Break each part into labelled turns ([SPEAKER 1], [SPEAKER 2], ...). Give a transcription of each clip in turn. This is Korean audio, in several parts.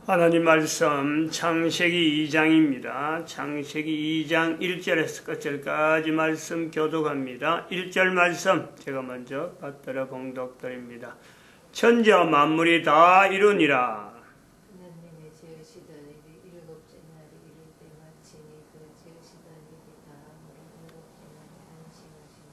[SPEAKER 1] 하나님 말씀 창세기 2장입니다. 창세기 2장 1절에서 끝절까지 말씀 교독합니다. 1절 말씀 제가 먼저 받들어 봉독드립니다. 천지와 만물이 다 이루니라.
[SPEAKER 2] 하나님의 지으시던 일이 일곱째 날이 이를 때 마치니 그 지으시던 일이 다함으로 일곱째 날에 안식하시니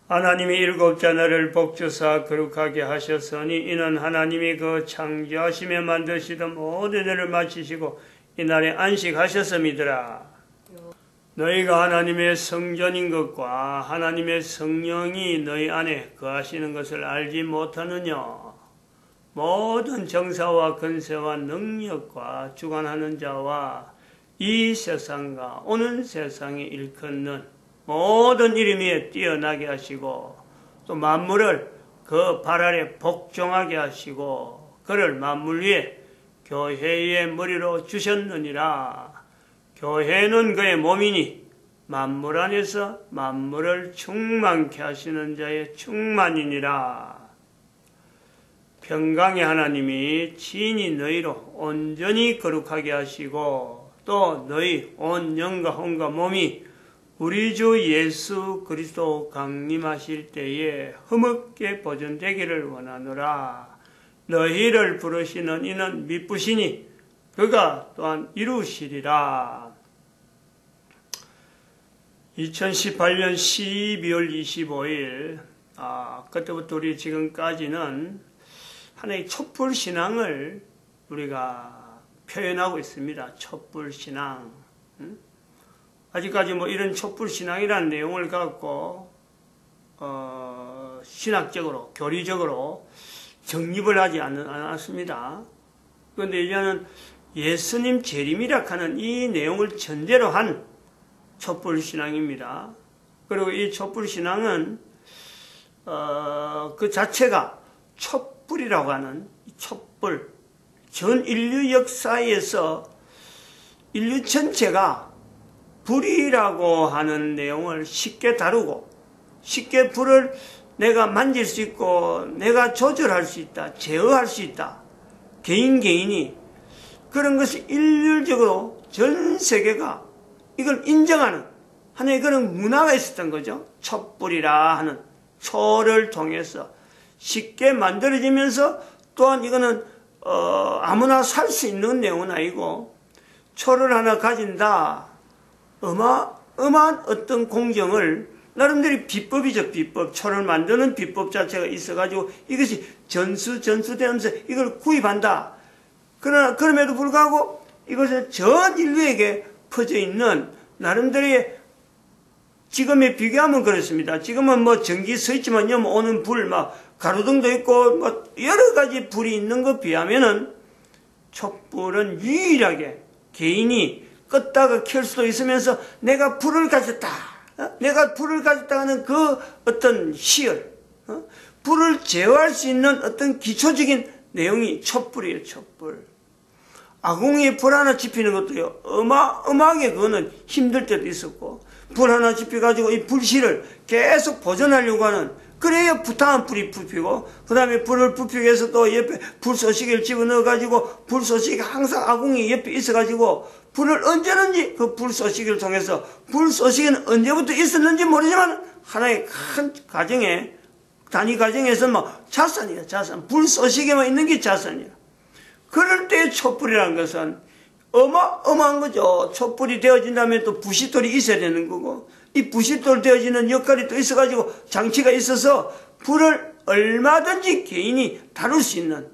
[SPEAKER 1] 하나님이 일곱째 날을 복주사 거룩하게 하셨으니 이는 하나님이 그 창조하시며 만드시던 모든 일을 마치시고 이날에 안식하셨음이더라. 너희가 하나님의 성전인 것과 하나님의 성령이 너희 안에 거하시는 것을 알지 못하느냐. 모든 정사와 권세와 능력과 주관하는 자와 이 세상과 오는 세상에 일컫는 모든 이름 위에 뛰어나게 하시고 또 만물을 그 발 아래 복종하게 하시고 그를 만물 위에 교회의 머리로 주셨느니라. 교회는 그의 몸이니 만물 안에서 만물을 충만케 하시는 자의 충만이니라. 평강의 하나님이 친히 너희로 온전히 거룩하게 하시고 또 너희 온 영과 혼과 몸이 우리 주 예수 그리스도 강림하실 때에 흠없게 보존되기를 원하노라. 너희를 부르시는 이는 미쁘시니 그가 또한 이루시리라. 2018년 12월 25일 그때부터 우리 지금까지는 하나의 촛불신앙을 우리가 표현하고 있습니다. 촛불신앙. 아직까지 이런 촛불신앙이라는 내용을 갖고 신학적으로 교리적으로 정립을 하지 않았습니다. 그런데 이제는 예수님 재림이라 하는 이 내용을 전제로 한 촛불신앙입니다. 그리고 이 촛불신앙은 그 자체가 촛불이라고 하는 촛불, 전 인류 역사에서 인류 전체가 불이라고 하는 내용을 쉽게 다루고 쉽게 불을 내가 만질 수 있고 내가 조절할 수 있다, 제어할 수 있다. 개인이 그런 것이 일률적으로 전 세계가 이걸 인정하는 하나의 그런 문화가 있었던 거죠. 촛불이라 하는 초를 통해서 쉽게 만들어지면서 또한 이거는 아무나 살 수 있는 내용은 아니고 초를 하나 가진다. 어마어마한 어떤 공정을 나름대로 비법이죠. 비법. 초를 만드는 비법 자체가 있어가지고 이것이 전수되면서 이걸 구입한다. 그러나 그럼에도 불구하고 이것은 전 인류에게 퍼져 있는 나름대로의 지금에 비교하면 그렇습니다. 지금은 전기 서 있지만요. 오는 불 가로등도 있고 여러 가지 불이 있는 것 비하면은 촛불은 유일하게 개인이 껐다가 켤 수도 있으면서 내가 불을 가졌다. 내가 불을 가졌다 하는 그 어떤 시열, 불을 제어할 수 있는 어떤 기초적인 내용이 촛불이에요. 촛불. 아궁이에 불 하나 지피는 것도요. 어마어마하게 그거는 힘들 때도 있었고 불 하나 지피가지고 이 불씨를 계속 보존하려고 하는 그래야 부탁한 불이 부피고 그 다음에 불을 부피기 위해서 또 옆에 불쏘시개를 집어넣어가지고 불쏘시개 항상 아궁이 옆에 있어가지고 불을 언제든지 그 불쏘시개를 통해서 불쏘시개는 언제부터 있었는지 모르지만 하나의 큰 가정에 단위 가정에서 자산이야. 자산. 불쏘시개만 있는 게 자산이야. 그럴 때 촛불이라는 것은 어마어마한 거죠. 촛불이 되어진다면 또 부싯돌이 있어야 되는 거고 이 부싯돌 되어지는 역할이 또 있어가지고 장치가 있어서 불을 얼마든지 개인이 다룰 수 있는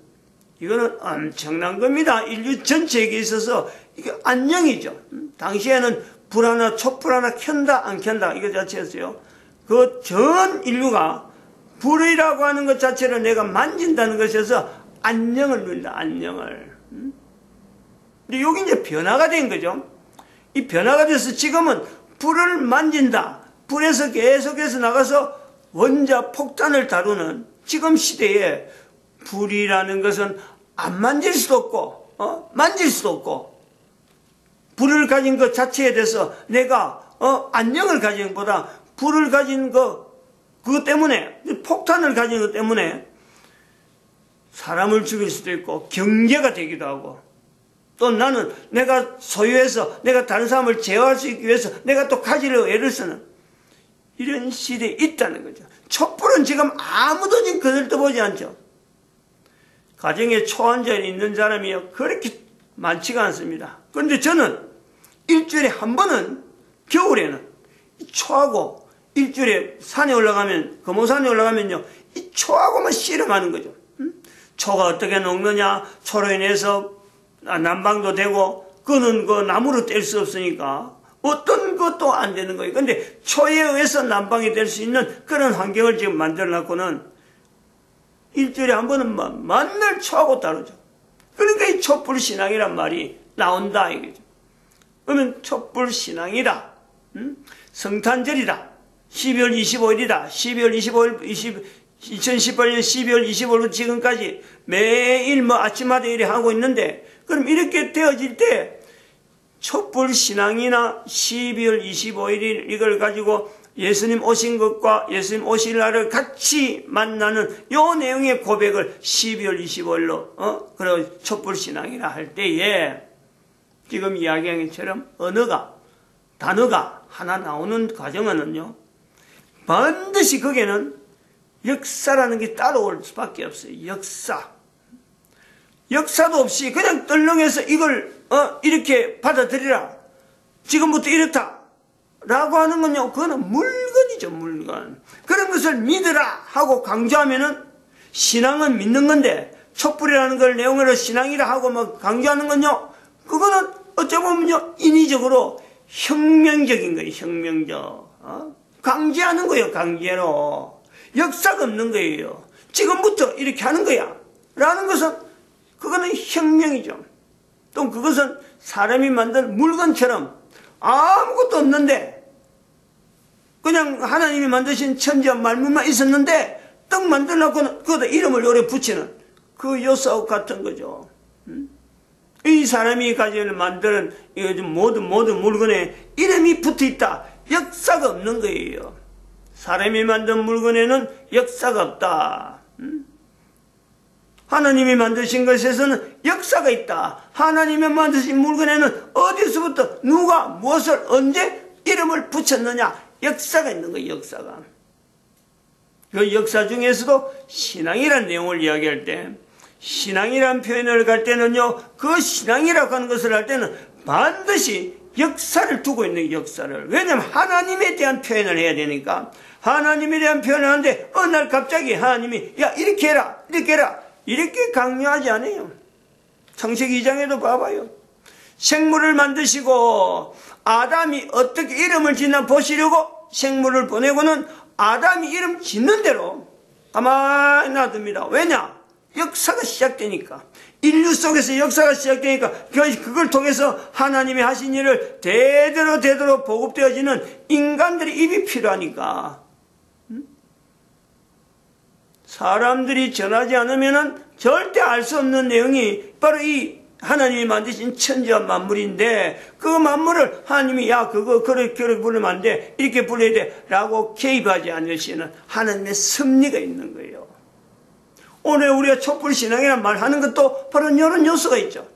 [SPEAKER 1] 이거는 엄청난 겁니다. 인류 전체에게 있어서 이게 안녕이죠. 당시에는 불 하나 촛불 하나 켠다 안 켠다 이거 자체였어요. 그 전 인류가 불이라고 하는 것 자체를 내가 만진다는 것에서 안녕을 누린다. 안녕을. 근데 여기 이제 변화가 된 거죠. 이 변화가 돼서 지금은 불을 만진다. 불에서 계속해서 나가서 원자 폭탄을 다루는 지금 시대에 불이라는 것은 안 만질 수도 없고 만질 수도 없고 불을 가진 것 자체에 대해서 내가 안녕을 가진 것보다 불을 가진 그것 때문에 폭탄을 가진 것 때문에 사람을 죽일 수도 있고 경계가 되기도 하고 또 나는 내가 소유해서 내가 다른 사람을 제어할 수 있기 위해서 내가 또 가지려고 애를 쓰는 이런 시대에 있다는 거죠. 촛불은 지금 아무도 지금 거들떠보지 않죠. 가정에 초환자에 있는 사람이 그렇게 많지가 않습니다. 그런데 저는 일주일에 한 번은 겨울에는 초하고 일주일에 산에 올라가면 금호산에 올라가면요 이 초하고만 씨름하는 거죠. 초가 어떻게 녹느냐, 초로 인해서 난방도 되고 그거는 그 나무로 뗄 수 없으니까 어떤 것도 안 되는 거예요. 근데 초에 의해서 난방이 될 수 있는 그런 환경을 지금 만들어 놨고는 일주일에 한 번은 만날 초하고 다르죠. 그러니까 이 촛불 신앙이란 말이 나온다 이거죠. 그러면 촛불 신앙이다. 성탄절이다. 12월 25일이다. 12월 25일 2018년 12월 25일부터 지금까지 매일 아침마다 이렇게 하고 있는데 그럼 이렇게 되어질 때 촛불 신앙이나 12월 25일 이걸 가지고 예수님 오신 것과 예수님 오실 날을 같이 만나는 요 내용의 고백을 12월 25일로 그리고 촛불 신앙이라 할 때에 지금 이야기한 것처럼 단어가 하나 나오는 과정은요 반드시 거기에는 역사라는 게 따라올 수밖에 없어요. 역사도 없이 그냥 떨렁해서 이걸 이렇게 받아들이라. 지금부터 이렇다. 라고 하는 건요. 그거는 물건이죠. 물건. 그런 것을 믿으라 하고 강조하면은 신앙은 믿는 건데 촛불이라는 걸 내용으로 신앙이라 하고 막 강조하는 건요. 그거는 어찌 보면요. 인위적으로 혁명적인 거예요. 혁명적. 강제하는 거예요. 강제로. 역사가 없는 거예요. 지금부터 이렇게 하는 거야. 라는 것은 그거는 혁명이죠. 또 그것은 사람이 만든 물건처럼 아무것도 없는데 그냥 하나님이 만드신 천지와 만물만 있었는데 떡 만들어놓고는 거기다 이름을 요래 붙이는 그 요소와 같은 거죠. 이 사람이 가지고 만드는 모든 물건에 이름이 붙어있다. 역사가 없는 거예요. 사람이 만든 물건에는 역사가 없다. 하나님이 만드신 것에서는 역사가 있다. 하나님이 만드신 물건에는 어디서부터 누가 무엇을 언제 이름을 붙였느냐. 역사가 있는 거예요. 역사가. 그 역사 중에서도 신앙이라는 내용을 이야기할 때 신앙이라는 표현을 갈 때는요. 그 신앙이라고 하는 것을 할 때는 반드시 역사를 두고 있는 역사를. 왜냐하면 하나님에 대한 표현을 해야 되니까 하나님에 대한 표현을 하는데 어느 날 갑자기 하나님이 야 이렇게 해라 이렇게 해라 이렇게 강요하지 않아요. 창세기 2장에도 봐봐요. 생물을 만드시고 아담이 어떻게 이름을 짓나 보시려고 생물을 보내고는 아담이 이름 짓는 대로 가만히 놔둡니다. 왜냐? 역사가 시작되니까. 인류 속에서 역사가 시작되니까 그걸 통해서 하나님이 하신 일을 대대로 보급되어지는 인간들의 입이 필요하니까 사람들이 전하지 않으면 절대 알 수 없는 내용이 바로 이 하나님이 만드신 천지와 만물인데 그 만물을 하나님이 야 그거 그렇게 부르면 안 돼 이렇게 불러야 돼 라고 개입하지 않으시는 하나님의 섭리가 있는 거예요. 오늘 우리가 촛불 신앙이라는 말 하는 것도 바로 이런 요소가 있죠.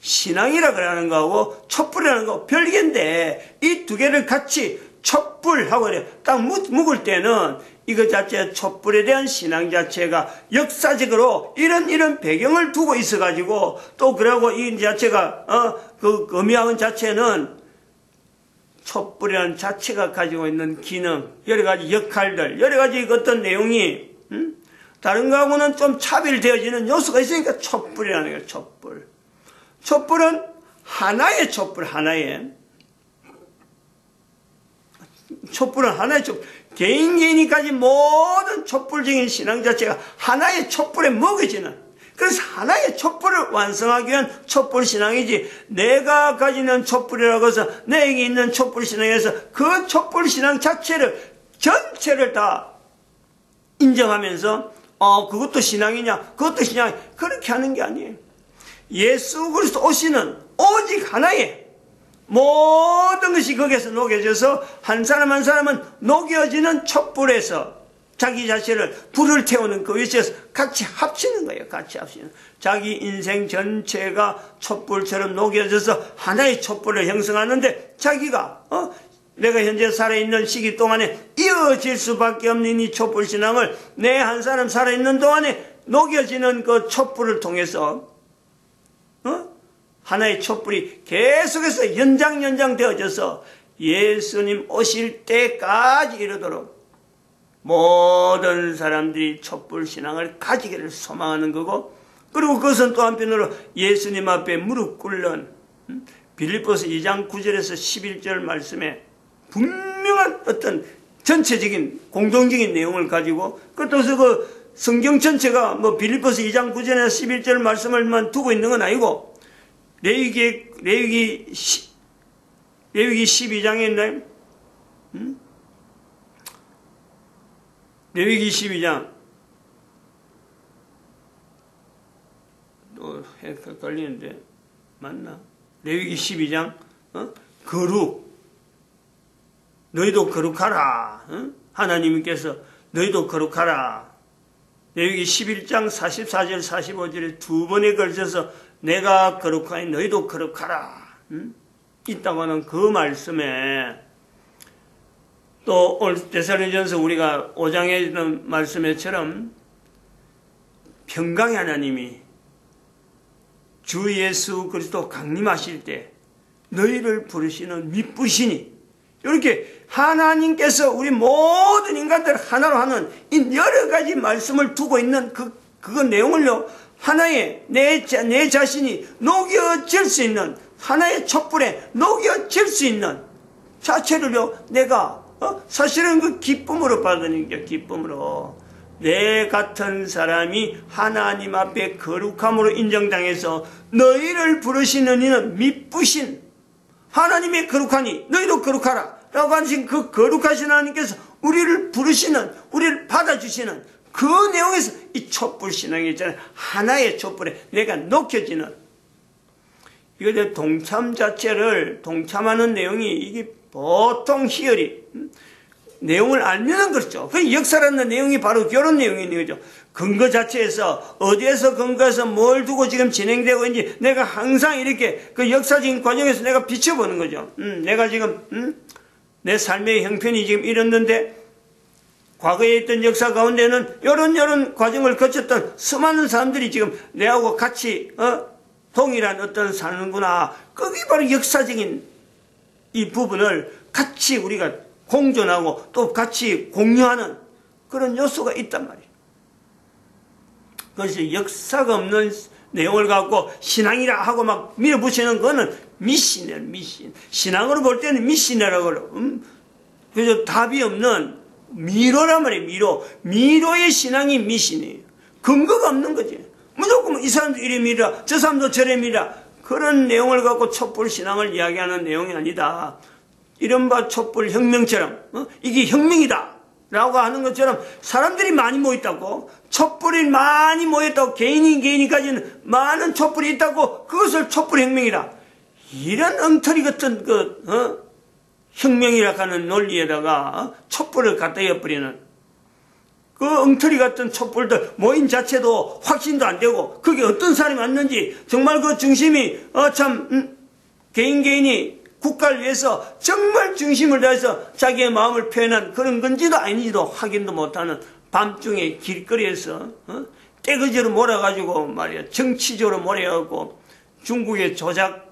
[SPEAKER 1] 신앙이라고 하는 거하고 촛불이라는 거 별개인데 이 두 개를 같이 촛불하고 딱 묶을 때는 이거 자체 촛불에 대한 신앙 자체가 역사적으로 이런 배경을 두고 있어가지고 또 그러고 이 자체가 그 의미하는 자체는 촛불이라는 자체가 가지고 있는 기능 여러 가지 역할들 여러 가지 어떤 내용이 다른 거하고는 좀 차별되어지는 요소가 있으니까 촛불이라는 거예요. 촛불은 하나의 촛불 촛불은 하나의 촛불. 개인이 가진 모든 촛불적인 신앙 자체가 하나의 촛불에 먹여지는 그래서 하나의 촛불을 완성하기 위한 촛불 신앙이지 내가 가지는 촛불이라고 해서 내게 있는 촛불 신앙에서 그 촛불 신앙 자체를 전체를 다 인정하면서 그것도 신앙이냐 그것도 신앙 그렇게 하는 게 아니에요. 예수 그리스도 오시는 오직 하나의 모든 것이 거기에서 녹여져서 한 사람 한 사람은 녹여지는 촛불에서 자기 자신을 불을 태우는 그 위치에서 같이 합치는 거예요. 같이 합치는. 자기 인생 전체가 촛불처럼 녹여져서 하나의 촛불을 형성하는데 자기가 내가 현재 살아있는 시기 동안에 이어질 수밖에 없는 이 촛불 신앙을 내 한 사람 살아있는 동안에 녹여지는 그 촛불을 통해서 하나의 촛불이 계속해서 연장 되어져서 예수님 오실 때까지 이르도록 모든 사람들이 촛불 신앙을 가지기를 소망하는 거고, 그리고 그것은 또 한편으로 예수님 앞에 무릎 꿇는 빌립보서 2장 9절에서 11절 말씀에 분명한 어떤 전체적인 공동적인 내용을 가지고, 그것도 그 성경 전체가 뭐 빌립보서 2장 9절에서 11절 말씀을만 두고 있는 건 아니고, 레위기 12장에 있나요? 레위기 12장. 또 헷갈리는데 맞나? 레위기 12장. 거룩. 너희도 거룩하라. 하나님께서 너희도 거룩하라. 레위기 11장 44절 45절에 두 번에 걸쳐서 내가 거룩하니 너희도 거룩하라. 있다고 하는 그 말씀에, 또 오늘 데살로니가전서 우리가 5장에 있는 말씀에처럼 평강의 하나님이 주 예수 그리스도 강림하실 때 너희를 부르시는 미쁘시니, 이렇게 하나님께서 우리 모든 인간들을 하나로 하는 이 여러 가지 말씀을 두고 있는 그 내용을요, 하나의 내 자신이 녹여질 수 있는 하나의 촛불에 녹여질 수 있는 자체를요, 내가 사실은 그 기쁨으로 받는 게, 기쁨으로 내 같은 사람이 하나님 앞에 거룩함으로 인정당해서 너희를 부르시는 이는 미쁘신 하나님의 거룩하니 너희도 거룩하라 라고 하신 그 거룩하신 하나님께서 우리를 부르시는, 우리를 받아주시는 그 내용에서 이 촛불 신앙이 있잖아요. 하나의 촛불에 내가 녹여지는, 이거 동참 자체를, 동참하는 내용이 이게 보통 희열이 내용을 알면은 그렇죠. 그 역사라는 내용이 바로 이런 내용인 거죠. 근거 자체에서 어디에서 근거해서 뭘 두고 지금 진행되고 있는지 내가 항상 이렇게 그 역사적인 과정에서 내가 비춰보는 거죠. 내가 지금 내 삶의 형편이 지금 이랬는데 과거에 있던 역사 가운데는 이런 과정을 거쳤던 수많은 사람들이 지금 내하고 같이 동일한 어떤 사는구나. 그게 바로 역사적인 이 부분을 같이 우리가 공존하고 또 같이 공유하는 그런 요소가 있단 말이에요. 그래서 역사가 없는 내용을 갖고 신앙이라 하고 막 밀어붙이는 거는 미신이에요, 미신. 신앙으로 볼 때는 미신이라고 그래요. 그래서 답이 없는 미로란 말이에요, 미로의 신앙이 미신이에요. 근거가 없는 거지. 무조건 이 사람도 이래 미라, 저 사람도 저래 미라. 그런 내용을 갖고 촛불 신앙을 이야기하는 내용이 아니다. 이른바 촛불 혁명처럼 이게 혁명이다 라고 하는 것처럼 사람들이 많이 모였다고, 촛불이 많이 모였다고, 개인이 가지는 많은 촛불이 있다고 그것을 촛불 혁명이라, 이런 엉터리 같은 혁명이라 하는 논리에다가 촛불을 갖다 엿버리는 그 엉터리 같은 촛불들 모임 자체도 확신도 안 되고, 그게 어떤 사람이 왔는지 정말 그 중심이 개인이 국가를 위해서 정말 중심을 다해서 자기의 마음을 표현한 그런 건지도 아닌지도 확인도 못하는 밤중에 길거리에서 떼거지로 몰아가지고 말이야, 정치적으로 몰아가고 중국의 조작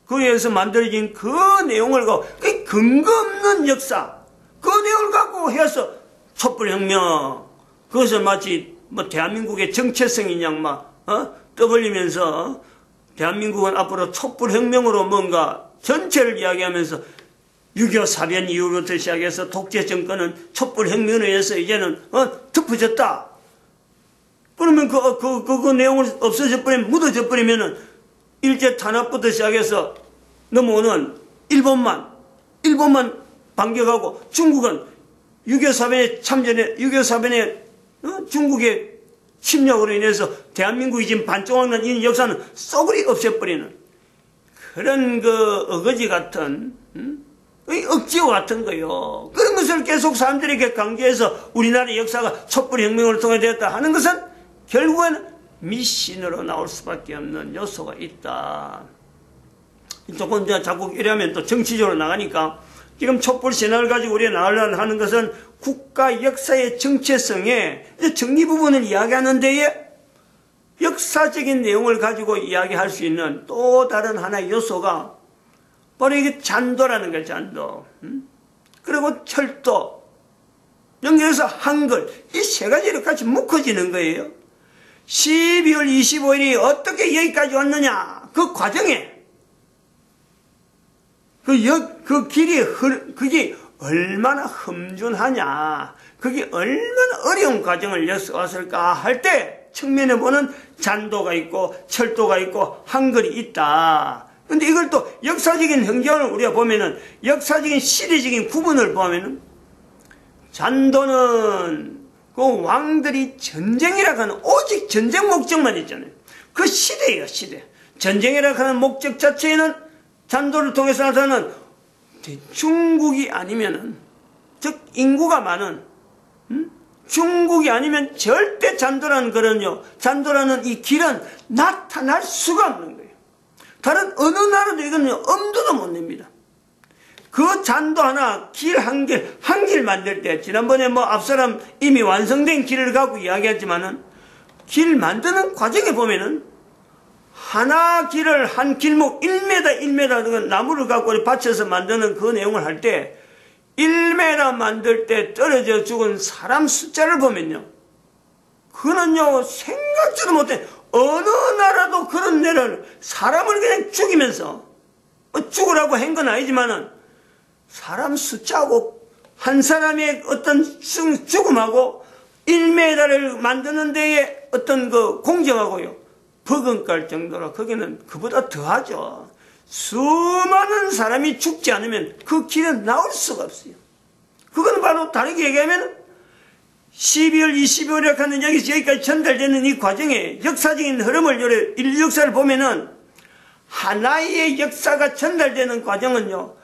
[SPEAKER 1] 그에서 만들어진 그 내용을 갖고, 그 근거 없는 역사, 그 내용을 갖고 해서 촛불혁명, 그것을 마치 뭐 대한민국의 정체성인 양 막 떠벌리면서 대한민국은 앞으로 촛불혁명으로 뭔가 전체를 이야기하면서 6.25 사변 이후부터 시작해서 독재 정권은 촛불혁명에 의해서 이제는 덮어졌다. 그러면 그 내용을 없어져 버리면, 묻어져 버리면은 일제 탄압부터 시작해서 넘어오는 일본만 반격하고, 중국은 6.25 사변에 참전해, 6.25 사변에 중국의 침략으로 인해서 대한민국이 지금 반쪽하는 이 역사는 썩으리 없애버리는 그런 그 어거지 같은 억지와 같은 거요. 그런 것을 계속 사람들에게 강조해서 우리나라의 역사가 촛불혁명으로 통해 되었다 하는 것은 결국은 미신으로 나올 수밖에 없는 요소가 있다. 조금 자꾸 이러면 또 정치적으로 나가니까 지금 촛불 신화를 가지고 우리가 나오려고 하는 것은 국가 역사의 정체성에 정리 부분을 이야기하는 데에 역사적인 내용을 가지고 이야기할 수 있는 또 다른 하나의 요소가 바로 이게 잔도라는 거예요. 잔도. 그리고 철도, 연결해서 한글, 이 세 가지로 같이 묶어지는 거예요. 12월 25일이 어떻게 여기까지 왔느냐, 그 과정에 그 길이 그게 얼마나 험준하냐, 그게 얼마나 어려운 과정을 왔을까 할 때 측면에 보는 잔도가 있고 철도가 있고 한글이 있다. 근데 이걸 또 역사적인 행정을 우리가 보면은, 역사적인 시대적인 구분을 보면은, 잔도는 그 왕들이 전쟁이라고 하는 오직 전쟁 목적만 있잖아요. 그 시대예요, 시대. 전쟁이라고 하는 목적 자체에는 잔도를 통해서 나타나는 중국이 아니면은, 즉 인구가 많은 중국이 아니면 절대 잔도라는 잔도라는 이 길은 나타날 수가 없는 거예요. 다른 어느 나라도 이거는 엄두도 못 냅니다. 그 잔도 하나, 길 한 길 만들 때, 지난번에 앞사람 이미 완성된 길을 갖고 이야기했지만은, 길 만드는 과정에 보면은, 하나 길을 한 길목 1m, 1m 나무를 갖고 받쳐서 만드는 그 내용을 할 때, 1m 만들 때 떨어져 죽은 사람 숫자를 보면요, 그는요, 생각지도 못해. 어느 나라도 그런 데를 사람을 그냥 죽이면서, 죽으라고 한 건 아니지만은, 사람 숫자하고 한 사람의 어떤 죽음하고 1m를 만드는 데에 어떤 그 공정하고요, 버금갈 정도로 거기는 그보다 더하죠. 수많은 사람이 죽지 않으면 그 길은 나올 수가 없어요. 그건 바로 다르게 얘기하면 12월 25일에 가는 여기까지 전달되는 이 과정에 역사적인 흐름을, 인류 역사를 보면은 하나의 역사가 전달되는 과정은요,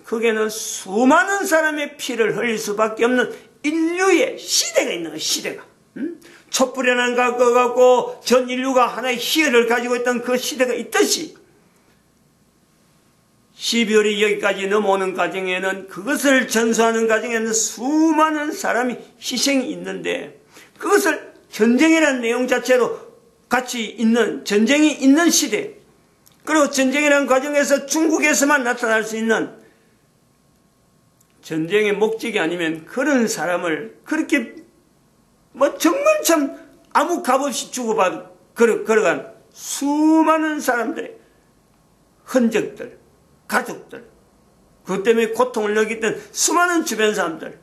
[SPEAKER 1] 거기에는 수많은 사람의 피를 흘릴 수밖에 없는 인류의 시대가 있는 거예요, 시대가. 촛불이라는 거 갖고 전 인류가 하나의 희열을 가지고 있던 그 시대가 있듯이 12월이 여기까지 넘어오는 과정에는, 그것을 전수하는 과정에는 수많은 사람이 희생이 있는데, 그것을 전쟁이라는 내용 자체로 같이 있는, 전쟁이 있는 시대, 그리고 전쟁이라는 과정에서 중국에서만 나타날 수 있는 전쟁의 목적이 아니면 그런 사람을 그렇게 정말 참 아무 값없이 걸어간 수많은 사람들의 흔적들, 가족들, 그것 때문에 고통을 느꼈던 수많은 주변 사람들,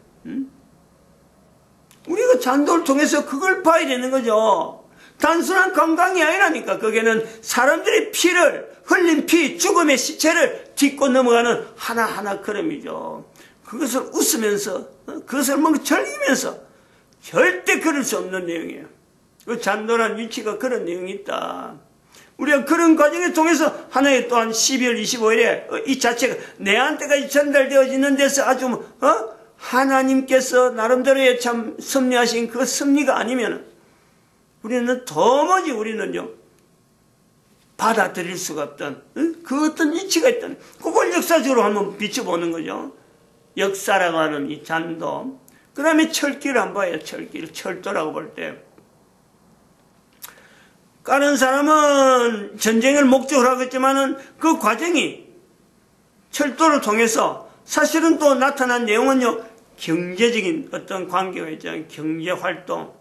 [SPEAKER 1] 우리가 잔도를 통해서 그걸 봐야 되는 거죠. 단순한 관광이 아니라니까. 거기에는 사람들의 흘린 피, 죽음의 시체를 딛고 넘어가는 하나하나 걸음이죠. 그것을 웃으면서, 그것을 즐기면서 절대 그럴 수 없는 내용이에요. 그 잔도란 위치가 그런 내용이 있다. 우리가 그런 과정을 통해서 하나의 또한 12월 25일에 이 자체가 내한테까지 전달되어지는 데서 아주 하나님께서 나름대로의 참 섭리하신 그 섭리가 아니면 우리는 도무지 우리는요 받아들일 수가 없던 그 어떤 위치가 있던, 그걸 역사적으로 한번 비춰보는 거죠. 역사라고 하는 이 잔도. 그 다음에 철길을 한번 봐요. 철도라고 볼 때, 다른 사람은 전쟁을 목적으로 하겠지만은 그 과정이 철도를 통해서 사실은 또 나타난 내용은요, 경제적인 어떤 관계가 있잖아요. 경제활동.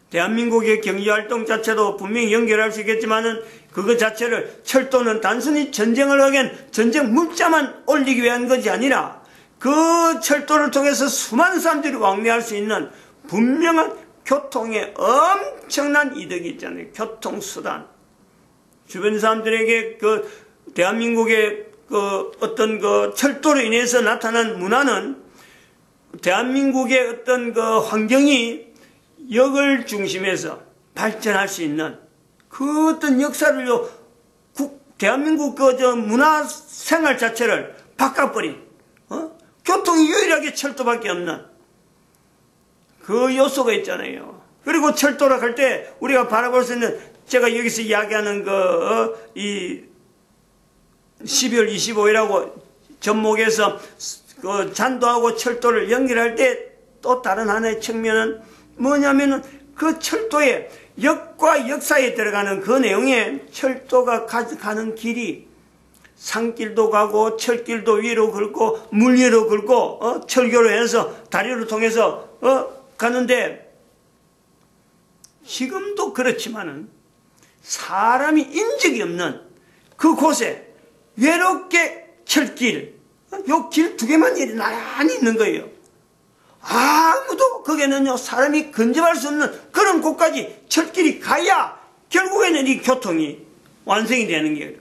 [SPEAKER 1] 대한민국의 경제활동 자체도 분명히 연결할 수 있겠지만은 그거 자체를, 철도는 단순히 전쟁을 하기엔 전쟁 물자만 올리기 위한 것이 아니라 그 철도를 통해서 수많은 사람들이 왕래할 수 있는 분명한 교통에 엄청난 이득이 있잖아요. 교통수단. 주변 사람들에게 그 대한민국의 그 어떤 그 철도로 인해서 나타난 문화는 대한민국의 어떤 그 환경이 역을 중심해서 발전할 수 있는 그 어떤 역사를요, 대한민국 그 문화 생활 자체를 바꿔버린, 교통이 유일하게 철도밖에 없는 그 요소가 있잖아요. 그리고 철도라 할 때 우리가 바라볼 수 있는, 제가 여기서 이야기하는 이 12월 25일하고 전목에서 그 잔도하고 철도를 연결할 때 또 다른 하나의 측면은 뭐냐면은 그 철도의 역과 역사에 들어가는 그 내용에 철도가 가는 길이 산길도 가고 철길도 위로 긁고 물 위로 긁고 철교로 해서 다리로 통해서 가는데, 지금도 그렇지만은 사람이 인적이 없는 그곳에 외롭게 철길, 요 길 두 개만 나란히 있는 거예요. 아무도 거기에는요 사람이 근접할 수 없는 그런 곳까지 철길이 가야 결국에는 이 교통이 완성이 되는 거예요.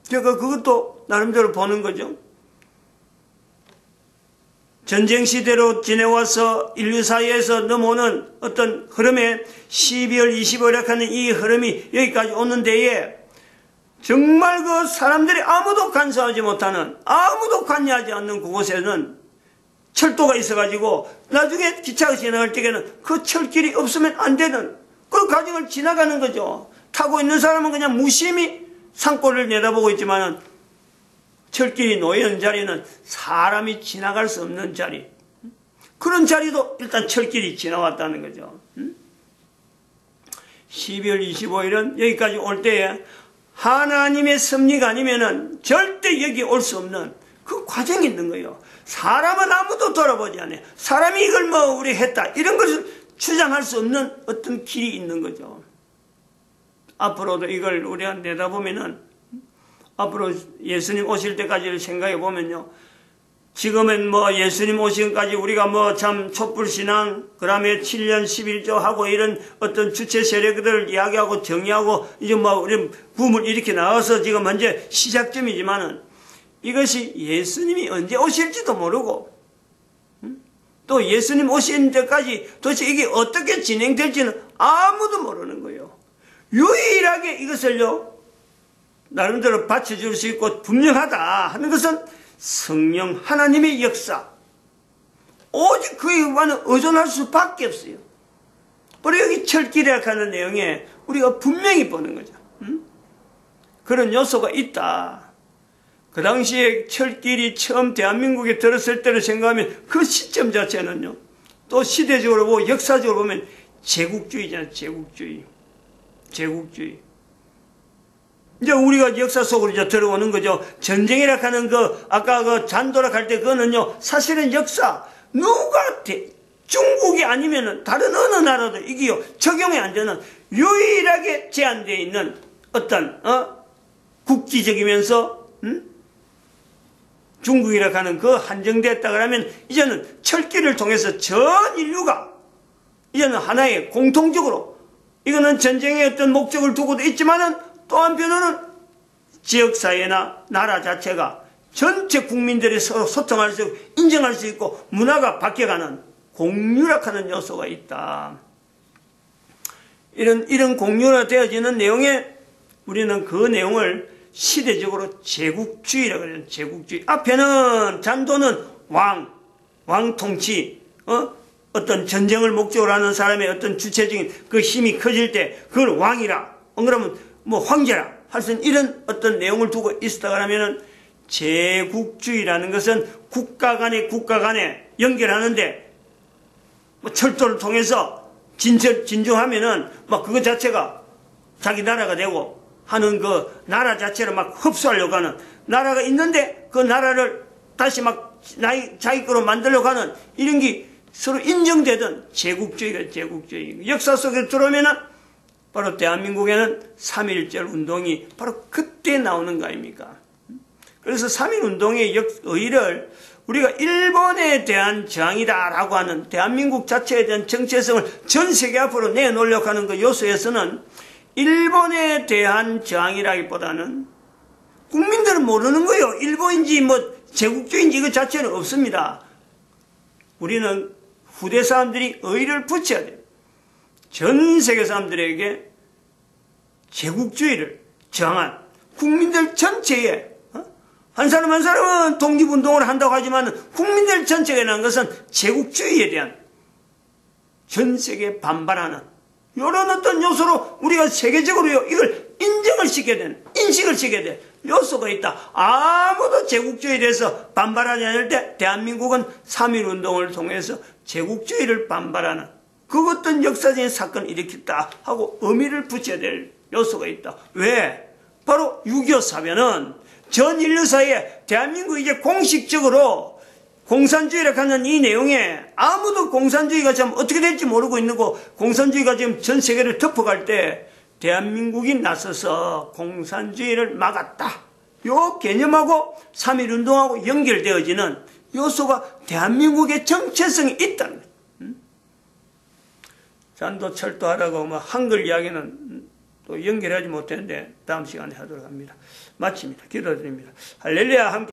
[SPEAKER 1] 제가 그것도 나름대로 보는 거죠. 전쟁시대로 지내와서 인류 사회에서 넘어오는 어떤 흐름에 12월 25일에 하는 이 흐름이 여기까지 오는 데에 정말 그 사람들이 아무도 간섭하지 못하는, 아무도 관여하지 않는 그곳에는 철도가 있어가지고 나중에 기차가 지나갈 때에는 그 철길이 없으면 안 되는 그 과정을 지나가는 거죠. 타고 있는 사람은 그냥 무심히 산골을 내다보고 있지만은 철길이 놓여있는 자리는 사람이 지나갈 수 없는 자리, 그런 자리도 일단 철길이 지나왔다는 거죠. 12월 25일은 여기까지 올 때에 하나님의 섭리가 아니면은 절대 여기 올 수 없는 그 과정이 있는 거예요. 사람은 아무도 돌아보지 않아요. 사람이 이걸 우리 했다 이런 것을 주장할 수 없는 어떤 길이 있는 거죠. 앞으로도 이걸 우리가 내다보면은, 앞으로 예수님 오실 때까지를 생각해 보면요, 지금은 예수님 오시기까지 우리가 참 촛불신앙, 그 다음에 7년 11조 하고 이런 어떤 주체 세력들을 이야기하고 정의하고 이제 우리 붐을 일으켜 나와서 지금 현재 시작점이지만은, 이것이 예수님이 언제 오실지도 모르고, 또 예수님 오신 때까지 도대체 이게 어떻게 진행될지는 아무도 모르는 거예요. 유일하게 이것을요 나름대로 받쳐줄 수 있고 분명하다 하는 것은 성령 하나님의 역사, 오직 그에만 의존할 수밖에 없어요. 우리 여기 철길이라고 하는 내용에 우리가 분명히 보는 거죠. 그런 요소가 있다. 그 당시에 철길이 처음 대한민국에 들었을 때를 생각하면 그 시점 자체는요, 또 시대적으로 보고 역사적으로 보면 제국주의잖아요. 제국주의. 이제 우리가 역사 속으로 이제 들어오는 거죠. 전쟁이라 하는 아까 잔도라 할 때 그거는요, 사실은 역사, 중국이 아니면은 다른 어느 나라도 이게요, 적용이 안 되는 유일하게 제한되어 있는 어떤, 국기적이면서, 중국이라 하는 그 한정됐다 그러면 이제는 철길을 통해서 전 인류가 이제는 하나의 공통적으로, 이거는 전쟁의 어떤 목적을 두고도 있지만은 또 한편으로는 지역사회나 나라 자체가 전체 국민들이 서로 소통할 수 있고 인정할 수 있고 문화가 바뀌어가는 공유락하는 요소가 있다. 이런 공유가 되어지는 내용에 우리는 그 내용을 시대적으로 제국주의라고 그래요. 제국주의. 앞에는 잔도는 왕 통치, 어떤 전쟁을 목적으로 하는 사람의 어떤 주체적인 그 힘이 커질 때 그걸 왕이라, 그러면 황제라 할 수 있는 이런 어떤 내용을 두고 있었다 그러면은, 제국주의라는 것은 국가 간에 연결하는데 철도를 통해서 진정하면은 그거 자체가 자기 나라가 되고 하는 그 나라 자체를 흡수하려고 하는, 나라가 있는데 그 나라를 다시 자기 거로 만들려고 하는 이런 게 서로 인정되던 제국주의가 제국주의. 역사 속에 들어오면은 바로 대한민국에는 3.1절 운동이 바로 그때 나오는 거 아닙니까? 그래서 3.1 운동의 의의를 우리가 일본에 대한 저항이다라고 하는, 대한민국 자체에 대한 정체성을 전 세계 앞으로 내놓으려고 하는 그 요소에서는 일본에 대한 저항이라기보다는 국민들은 모르는 거예요. 일본인지 제국주의인지 이거 자체는 없습니다. 우리는 후대 사람들이 의의를 붙여야 돼요. 전 세계 사람들에게 제국주의를 저항한 국민들 전체에 한 사람 한 사람은 독립운동을 한다고 하지만 국민들 전체가 일어난 것은 제국주의에 대한 전 세계에 반발하는 이런 어떤 요소로 우리가 세계적으로 이걸 인정을 시켜야 되는, 인식을 시켜야 돼. 요소가 있다. 아무도 제국주의에 대해서 반발하지 않을 때 대한민국은 3.1운동을 통해서 제국주의를 반발하는 그 어떤 역사적인 사건을 일으켰다 하고 의미를 붙여야 될 요소가 있다. 왜? 바로 6.25 사변은 전 인류사에 대한민국이 이제 공식적으로 공산주의를 갖는 이 내용에 아무도 공산주의가 참 어떻게 될지 모르고 있는 거, 공산주의가 지금 전 세계를 덮어갈 때 대한민국이 나서서 공산주의를 막았다. 요 개념하고 3.1운동하고 연결되어지는 요소가 대한민국의 정체성이 있다는 거예요. 잔도 철도하라고 뭐 한글 이야기는 또 연결하지 못했는데 다음 시간에 하도록 합니다. 마칩니다. 기도드립니다. 할렐루야. 함께